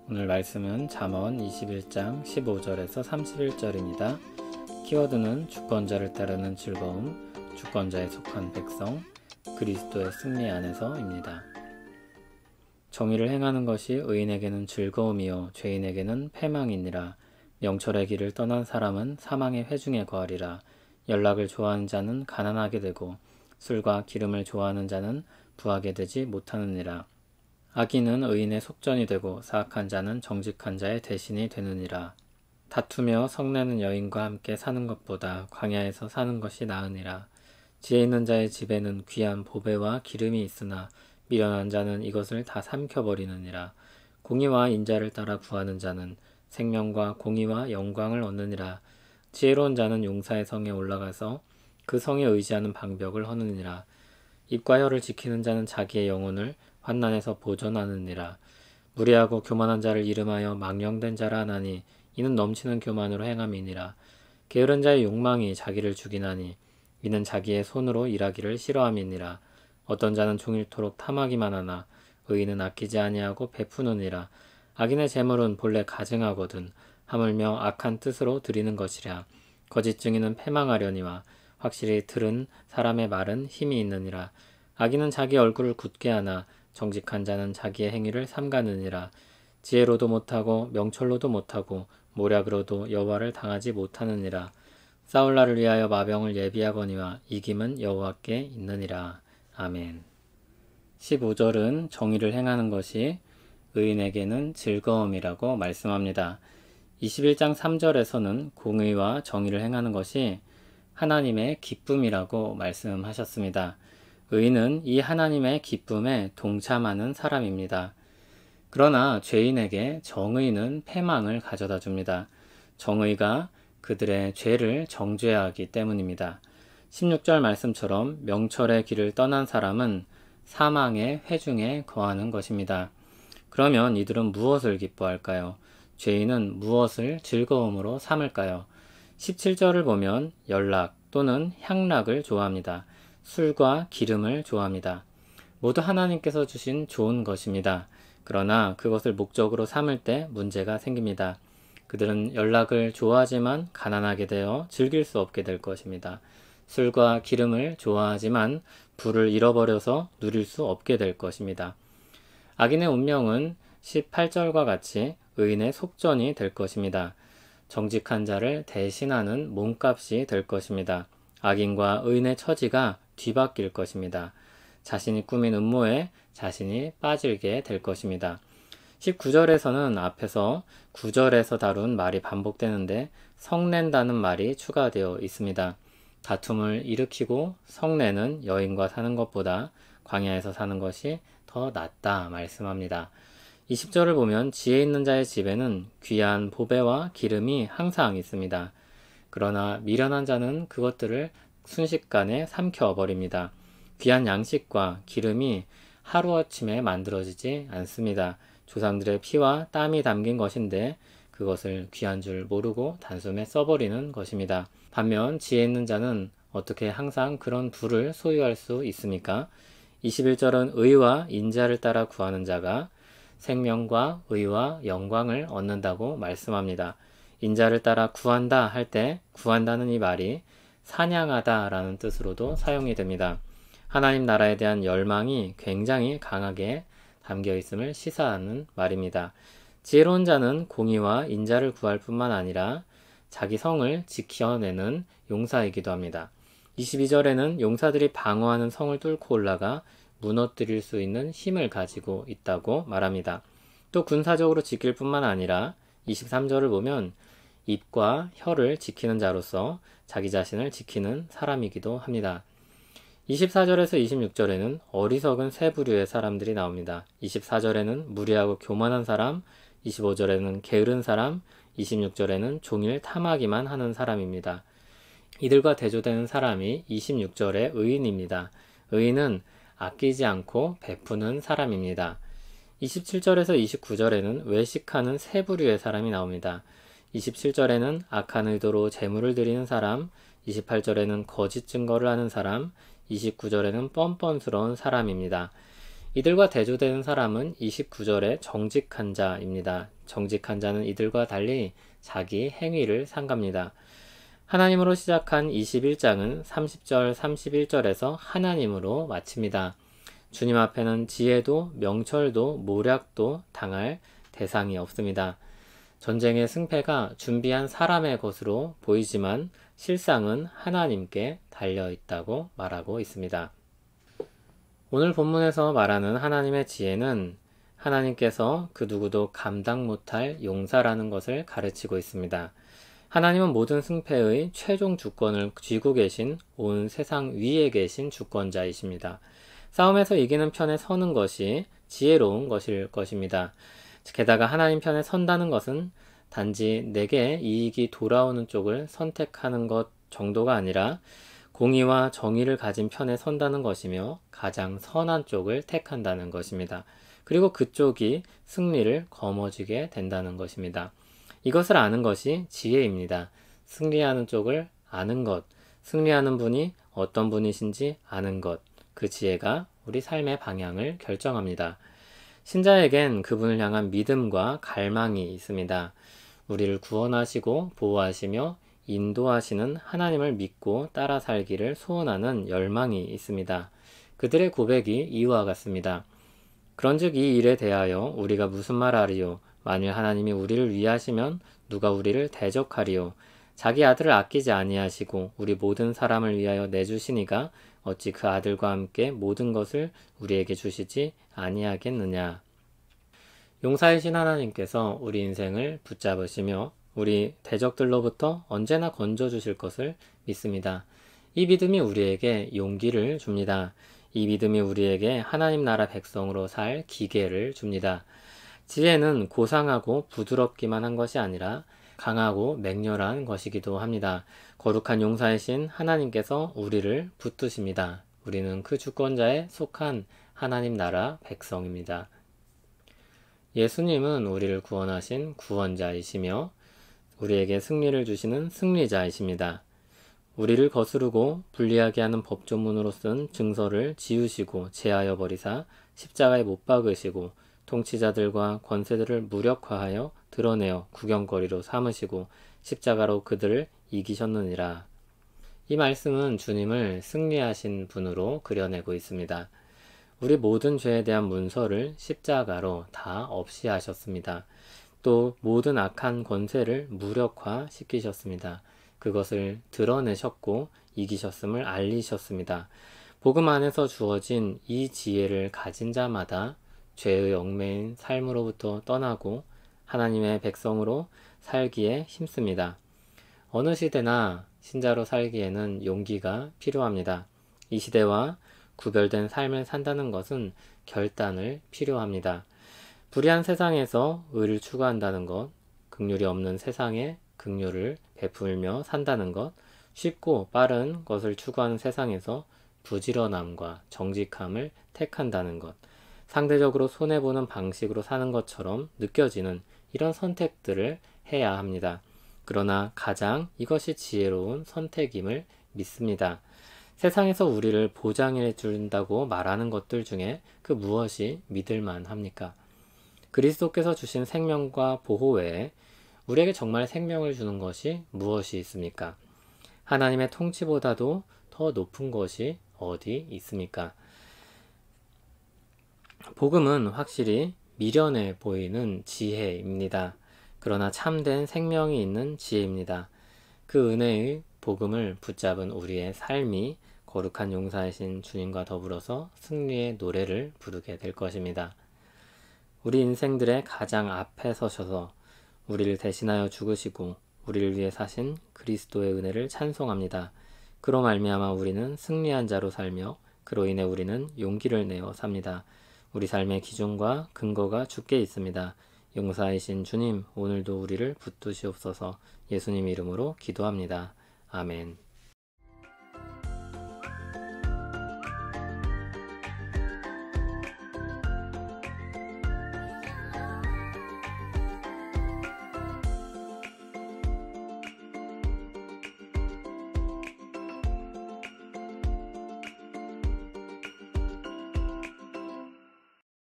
오늘 말씀은 잠언 21장 15절에서 31절입니다. 키워드는 주권자를 따르는 즐거움, 주권자에 속한 백성, 그리스도의 승리 안에서입니다. 정의를 행하는 것이 의인에게는 즐거움이요 죄인에게는 패망이니라. 명철의 길을 떠난 사람은 사망의 회중에 거하리라. 연락을 좋아하는 자는 가난하게 되고 술과 기름을 좋아하는 자는 부하게 되지 못하느니라. 악인은 의인의 속전이 되고 사악한 자는 정직한 자의 대신이 되느니라. 다투며 성내는 여인과 함께 사는 것보다 광야에서 사는 것이 나으니라. 지혜 있는 자의 집에는 귀한 보배와 기름이 있으나 미련한 자는 이것을 다 삼켜버리느니라. 공의와 인자를 따라 구하는 자는 생명과 공의와 영광을 얻느니라. 지혜로운 자는 용사의 성에 올라가서 그 성에 의지하는 방벽을 허느니라. 입과 혀를 지키는 자는 자기의 영혼을 환난에서 보존하느니라. 무리하고 교만한 자를 이름하여 망령된 자라 하나니 이는 넘치는 교만으로 행함이니라. 게으른 자의 욕망이 자기를 죽이나니 이는 자기의 손으로 일하기를 싫어함이니라. 어떤 자는 종일토록 탐하기만 하나 의인은 아끼지 아니하고 베푸느니라. 악인의 재물은 본래 가증하거든 하물며 악한 뜻으로 드리는 것이랴. 거짓 증인은 패망하려니와 확실히 들은 사람의 말은 힘이 있느니라. 악인은 자기 얼굴을 굳게 하나 정직한 자는 자기의 행위를 삼가느니라. 지혜로도 못하고 명철로도 못하고 모략으로도 여호와를 당하지 못하느니라. 싸울 날을 위하여 마병을 예비하거니와 이김은 여호와께 있느니라. 아멘. 15절은 정의를 행하는 것이 의인에게는 즐거움이라고 말씀합니다. 21장 3절에서는 공의와 정의를 행하는 것이 하나님의 기쁨이라고 말씀하셨습니다. 의인은 이 하나님의 기쁨에 동참하는 사람입니다. 그러나 죄인에게 정의는 패망을 가져다 줍니다. 정의가 그들의 죄를 정죄하기 때문입니다. 16절 말씀처럼 명철의 길을 떠난 사람은 사망의 회중에 거하는 것입니다. 그러면 이들은 무엇을 기뻐할까요? 죄인은 무엇을 즐거움으로 삼을까요? 17절을 보면 연락 또는 향락을 좋아합니다. 술과 기름을 좋아합니다. 모두 하나님께서 주신 좋은 것입니다. 그러나 그것을 목적으로 삼을 때 문제가 생깁니다. 그들은 연락을 좋아하지만 가난하게 되어 즐길 수 없게 될 것입니다. 술과 기름을 좋아하지만 부를 잃어버려서 누릴 수 없게 될 것입니다. 악인의 운명은 18절과 같이 의인의 속전이 될 것입니다. 정직한 자를 대신하는 몸값이 될 것입니다. 악인과 의인의 처지가 뒤바뀔 것입니다. 자신이 꾸민 음모에 자신이 빠지게 될 것입니다. 19절에서는 앞에서 9절에서 다룬 말이 반복되는데 성낸다는 말이 추가되어 있습니다. 다툼을 일으키고 성내는 여인과 사는 것보다 광야에서 사는 것이 더 낫다 말씀합니다. 20절을 보면 지혜 있는 자의 집에는 귀한 보배와 기름이 항상 있습니다. 그러나 미련한 자는 그것들을 순식간에 삼켜버립니다. 귀한 양식과 기름이 하루아침에 만들어지지 않습니다. 조상들의 피와 땀이 담긴 것인데 그것을 귀한 줄 모르고 단숨에 써버리는 것입니다. 반면 지혜 있는 자는 어떻게 항상 그런 부를 소유할 수 있습니까? 21절은 의와 인자를 따라 구하는 자가 생명과 의와 영광을 얻는다고 말씀합니다. 인자를 따라 구한다 할 때 구한다는 이 말이 사냥하다 라는 뜻으로도 사용이 됩니다. 하나님 나라에 대한 열망이 굉장히 강하게 담겨 있음을 시사하는 말입니다. 지혜로운 자는 공의와 인자를 구할 뿐만 아니라 자기 성을 지켜내는 용사이기도 합니다. 22절에는 용사들이 방어하는 성을 뚫고 올라가 무너뜨릴 수 있는 힘을 가지고 있다고 말합니다. 또 군사적으로 지킬 뿐만 아니라 23절을 보면 입과 혀를 지키는 자로서 자기 자신을 지키는 사람이기도 합니다. 24절에서 26절에는 어리석은 세 부류의 사람들이 나옵니다. 24절에는 무리하고 교만한 사람, 25절에는 게으른 사람, 26절에는 종일 탐하기만 하는 사람입니다. 이들과 대조되는 사람이 26절의 의인입니다. 의인은 아끼지 않고 베푸는 사람입니다. 27절에서 29절에는 외식하는 세 부류의 사람이 나옵니다. 27절에는 악한 의도로 재물을 드리는 사람, 28절에는 거짓 증거를 하는 사람, 29절에는 뻔뻔스러운 사람입니다. 이들과 대조되는 사람은 29절의 정직한 자입니다. 정직한 자는 이들과 달리 자기 행위를 삼갑니다. 하나님으로 시작한 21장은 30절, 31절에서 하나님으로 마칩니다. 주님 앞에는 지혜도 명철도 모략도 당할 대상이 없습니다. 전쟁의 승패가 준비한 사람의 것으로 보이지만 실상은 하나님께 달려있다고 말하고 있습니다. 오늘 본문에서 말하는 하나님의 지혜는 하나님께서 그 누구도 감당 못할 용사라는 것을 가르치고 있습니다. 하나님은 모든 승패의 최종 주권을 쥐고 계신 온 세상 위에 계신 주권자이십니다. 싸움에서 이기는 편에 서는 것이 지혜로운 것일 것입니다. 게다가 하나님 편에 선다는 것은 단지 내게 이익이 돌아오는 쪽을 선택하는 것 정도가 아니라 공의와 정의를 가진 편에 선다는 것이며 가장 선한 쪽을 택한다는 것입니다. 그리고 그쪽이 승리를 거머쥐게 된다는 것입니다. 이것을 아는 것이 지혜입니다. 승리하는 쪽을 아는 것, 승리하는 분이 어떤 분이신지 아는 것, 그 지혜가 우리 삶의 방향을 결정합니다. 신자에겐 그분을 향한 믿음과 갈망이 있습니다. 우리를 구원하시고 보호하시며 인도하시는 하나님을 믿고 따라 살기를 소원하는 열망이 있습니다. 그들의 고백이 이와 같습니다. 그런즉 이 일에 대하여 우리가 무슨 말하리요? 만일 하나님이 우리를 위하시면 누가 우리를 대적하리요? 자기 아들을 아끼지 아니하시고 우리 모든 사람을 위하여 내주시니가 어찌 그 아들과 함께 모든 것을 우리에게 주시지 아니하겠느냐. 용사이신 하나님께서 우리 인생을 붙잡으시며 우리 대적들로부터 언제나 건져주실 것을 믿습니다. 이 믿음이 우리에게 용기를 줍니다. 이 믿음이 우리에게 하나님 나라 백성으로 살 기계를 줍니다. 지혜는 고상하고 부드럽기만 한 것이 아니라 강하고 맹렬한 것이기도 합니다. 거룩한 용사이신 하나님께서 우리를 붙드십니다. 우리는 그 주권자에 속한 하나님 나라 백성입니다. 예수님은 우리를 구원하신 구원자이시며 우리에게 승리를 주시는 승리자이십니다. 우리를 거스르고 불리하게 하는 법조문으로 쓴 증서를 지우시고 제하여 버리사 십자가에 못 박으시고 통치자들과 권세들을 무력화하여 드러내어 구경거리로 삼으시고 십자가로 그들을 이기셨느니라. 이 말씀은 주님을 승리하신 분으로 그려내고 있습니다. 우리 모든 죄에 대한 문서를 십자가로 다 없이 하셨습니다. 또 모든 악한 권세를 무력화시키셨습니다. 그것을 드러내셨고 이기셨음을 알리셨습니다. 복음 안에서 주어진 이 지혜를 가진 자마다 죄의 얽매인 삶으로부터 떠나고 하나님의 백성으로 살기에 힘씁니다. 어느 시대나 신자로 살기에는 용기가 필요합니다. 이 시대와 구별된 삶을 산다는 것은 결단을 필요합니다. 불의한 세상에서 의를 추구한다는 것, 긍휼이 없는 세상에 긍휼을 베풀며 산다는 것, 쉽고 빠른 것을 추구하는 세상에서 부지런함과 정직함을 택한다는 것, 상대적으로 손해보는 방식으로 사는 것처럼 느껴지는 이런 선택들을 해야 합니다. 그러나 가장 이것이 지혜로운 선택임을 믿습니다. 세상에서 우리를 보장해 준다고 말하는 것들 중에 그 무엇이 믿을만 합니까? 그리스도께서 주신 생명과 보호 외에 우리에게 정말 생명을 주는 것이 무엇이 있습니까? 하나님의 통치보다도 더 높은 것이 어디 있습니까? 복음은 확실히 미련해 보이는 지혜입니다. 그러나 참된 생명이 있는 지혜입니다. 그 은혜의 복음을 붙잡은 우리의 삶이 거룩한 용사이신 주님과 더불어서 승리의 노래를 부르게 될 것입니다. 우리 인생들의 가장 앞에 서셔서 우리를 대신하여 죽으시고 우리를 위해 사신 그리스도의 은혜를 찬송합니다. 그로 말미암아 우리는 승리한 자로 살며 그로 인해 우리는 용기를 내어 삽니다. 우리 삶의 기준과 근거가 주께 있습니다. 용사이신 주님, 오늘도 우리를 붙드시옵소서. 예수님 이름으로 기도합니다. 아멘.